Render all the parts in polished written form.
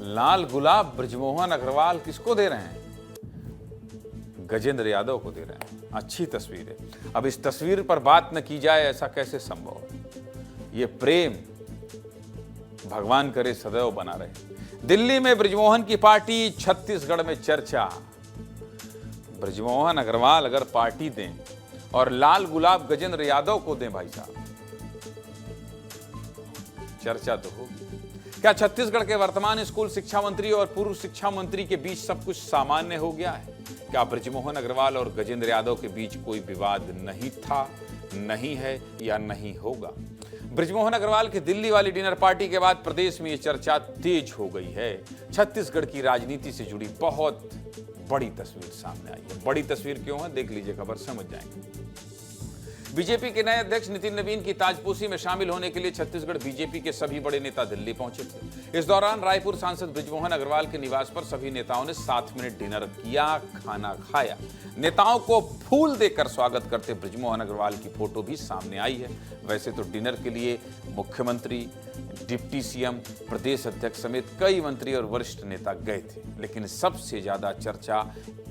लाल गुलाब बृजमोहन अग्रवाल किसको दे रहे हैं? गजेंद्र यादव को दे रहे हैं। अच्छी तस्वीर है। अब इस तस्वीर पर बात न की जाए, ऐसा कैसे संभव है? ये प्रेम भगवान करे सदैव बना रहे। दिल्ली में बृजमोहन की पार्टी, छत्तीसगढ़ में चर्चा। बृजमोहन अग्रवाल अगर पार्टी दें और लाल गुलाब गजेंद्र यादव को दें, भाई साहब, चर्चा तो होगी। क्या छत्तीसगढ़ के वर्तमान स्कूल शिक्षा मंत्री और पूर्व शिक्षा मंत्री के बीच सब कुछ सामान्य हो गया है? क्या बृजमोहन अग्रवाल और गजेंद्र यादव के बीच कोई विवाद नहीं था, नहीं है या नहीं होगा? बृजमोहन अग्रवाल की दिल्ली वाली डिनर पार्टी के बाद प्रदेश में यह चर्चा तेज हो गई है। छत्तीसगढ़ की राजनीति से जुड़ी बहुत बड़ी तस्वीर सामने आई है। बड़ी तस्वीर क्यों है, देख लीजिए खबर, समझ जाएंगे। बीजेपी के नए अध्यक्ष नितिन नवीन की ताजपोशी में शामिल होने के लिए छत्तीसगढ़ बीजेपी के सभी बड़े नेता दिल्ली पहुंचे थे। इस दौरान रायपुर सांसद बृजमोहन अग्रवाल के निवास पर सभी नेताओं ने 7 मिनट डिनर किया, खाना खाया। नेताओं को फूल देकर स्वागत करते बृजमोहन अग्रवाल की फोटो भी सामने आई है। वैसे तो डिनर के लिए मुख्यमंत्री, डिप्टी सीएम, प्रदेश अध्यक्ष समेत कई मंत्री और वरिष्ठ नेता गए थे, लेकिन सबसे ज्यादा चर्चा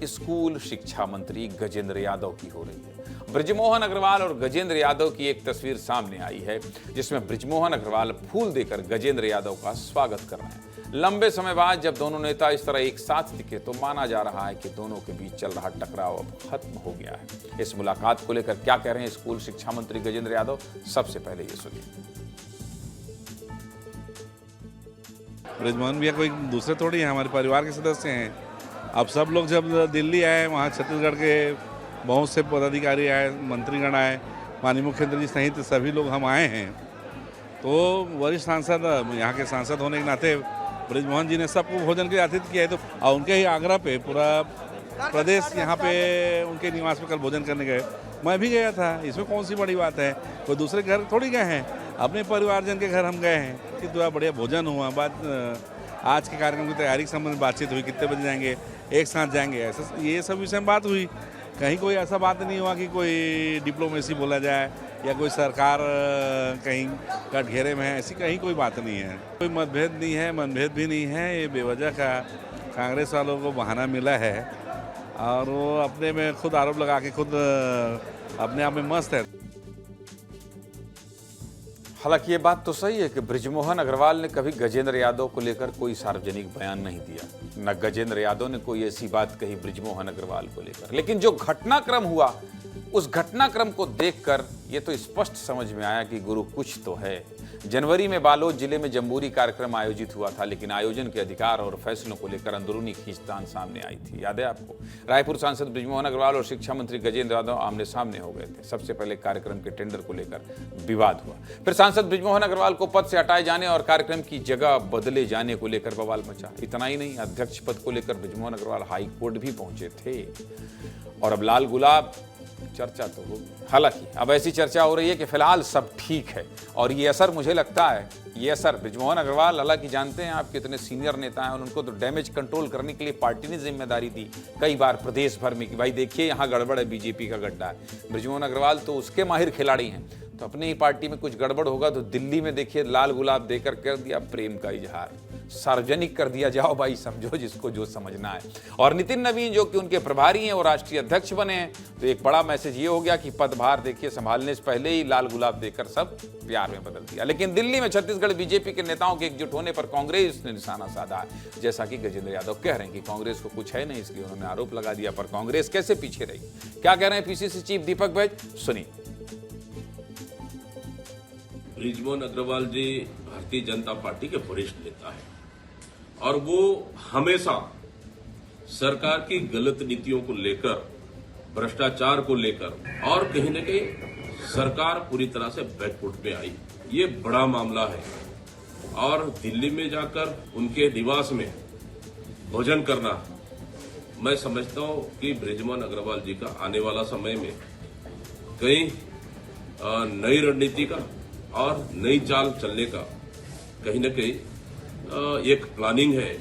स्कूल शिक्षा मंत्री गजेंद्र यादव की हो रही है। बृजमोहन अग्रवाल और गजेंद्र यादव की एक तस्वीर सामने आई है, जिसमें बृजमोहन अग्रवाल फूल देकर गजेंद्र यादव का स्वागत कर रहे हैं। लंबे समय बाद जब दोनों नेता इस तरह एक साथ दिखे तो माना जा रहा है कि दोनों के बीच चल रहा टकराव अब खत्म हो गया है। इस मुलाकात को लेकर क्या कह रहे हैं स्कूल शिक्षा मंत्री गजेंद्र यादव, सबसे पहले ये सुनिए। बृजमोहन भैया कोई दूसरे थोड़ी हैं, हमारे परिवार के सदस्य हैं। अब सब लोग जब दिल्ली आए, वहाँ छत्तीसगढ़ के बहुत से पदाधिकारी आए, मंत्रीगण आए, माननीय मुख्यमंत्री जी सहित सभी लोग हम आए हैं। तो वरिष्ठ सांसद, यहाँ के सांसद होने के नाते बृजमोहन जी ने सबको भोजन के आतिथ्य किया है। तो और उनके ही आग्रह पे पूरा प्रदेश यहाँ पे उनके निवास पे कल भोजन करने गए। मैं भी गया था, इसमें कौन सी बड़ी बात है? कोई दूसरे घर थोड़ी गए हैं, अपने परिवारजन के घर हम गए हैं कि थोड़ा बढ़िया भोजन हुआ। बात आज के कार्यक्रम की तैयारी के संबंध में बातचीत हुई, कितने बजे जाएंगे, एक साथ जाएंगे, ऐसा ये सब विषय में बात हुई। कहीं कोई ऐसा बात नहीं हुआ कि कोई डिप्लोमेसी बोला जाए या कोई सरकार कहीं कटघेरे में है, ऐसी कहीं कोई बात नहीं है। कोई मतभेद नहीं है, मनभेद भी नहीं है। ये बेवजह का कांग्रेस वालों को बहाना मिला है और वो अपने में खुद आरोप लगा के खुद अपने आप में मस्त है। हालांकि ये बात तो सही है कि बृजमोहन अग्रवाल ने कभी गजेंद्र यादव को लेकर कोई सार्वजनिक बयान नहीं दिया, न गजेंद्र यादव ने कोई ऐसी बात कही बृजमोहन अग्रवाल को लेकर। लेकिन जो घटनाक्रम हुआ, उस घटनाक्रम को देखकर ये तो स्पष्ट समझ में आया कि गुरु कुछ तो है। जनवरी में बालोद जिले में जम्बूरी कार्यक्रम आयोजित हुआ था, लेकिन आयोजन के अधिकार और फैसलों को लेकर अंदरूनी खींचतान सामने आई थी। याद है आपको? रायपुर सांसद बृजमोहन अग्रवाल और शिक्षा मंत्री गजेंद्र यादव आमने सामने हो गए थे। सबसे पहले कार्यक्रम के टेंडर को लेकर विवाद हुआ, फिर सांसद बृजमोहन अग्रवाल को पद से हटाए जाने और कार्यक्रम की जगह बदले जाने को लेकर बवाल मचा। इतना ही नहीं, अध्यक्ष पद को लेकर बृजमोहन अग्रवाल हाईकोर्ट भी पहुंचे थे। और अब लाल गुलाब, चर्चा तो होगी। हालांकि अब ऐसी चर्चा हो रही है कि फिलहाल सब ठीक है और ये असर, मुझे लगता है ये असर बृजमोहन अग्रवाल, हालांकि जानते हैं आप कितने सीनियर नेता हैं और उनको तो डैमेज कंट्रोल करने के लिए पार्टी ने जिम्मेदारी दी कई बार प्रदेश भर में कि भाई देखिए यहाँ गड़बड़ है, बीजेपी का गड्ढा है। बृजमोहन अग्रवाल तो उसके माहिर खिलाड़ी हैं, तो अपनी ही पार्टी में कुछ गड़बड़ होगा तो दिल्ली में देखिए लाल गुलाब देकर कर दिया प्रेम का इजहार, सार्वजनिक कर दिया, जाओ भाई समझो जिसको जो समझना है। और नितिन नवीन जो कि उनके प्रभारी हैं, वो राष्ट्रीय अध्यक्ष बने हैं, तो एक बड़ा मैसेज ये हो गया कि पदभार देखिए संभालने से पहले ही लाल गुलाब देकर सब प्यार में बदल दिया। लेकिन दिल्ली में छत्तीसगढ़ बीजेपी के नेताओं के एकजुट होने पर कांग्रेस ने निशाना साधा है। जैसा कि गजेंद्र यादव कह रहे हैं कि कांग्रेस को कुछ है नहीं, इसलिए उन्होंने आरोप लगा दिया। पर कांग्रेस कैसे पीछे रही, क्या कह रहे हैं पीसीसी चीफ दीपक बैज, सुनिए। बृजमोहन अग्रवाल जी भारतीय जनता पार्टी के वरिष्ठ नेता हैं और वो हमेशा सरकार की गलत नीतियों को लेकर, भ्रष्टाचार को लेकर और कहीं न कहीं सरकार पूरी तरह से बैकफुट पे आई। ये बड़ा मामला है और दिल्ली में जाकर उनके निवास में भोजन करना, मैं समझता हूं कि बृजमोहन अग्रवाल जी का आने वाला समय में कई नई रणनीति का और नई चाल चलने का कहीं न कहीं एक प्लानिंग है।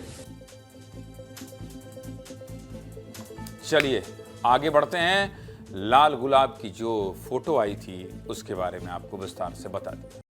चलिए आगे बढ़ते हैं। लाल गुलाब की जो फोटो आई थी उसके बारे में आपको विस्तार से बता दें।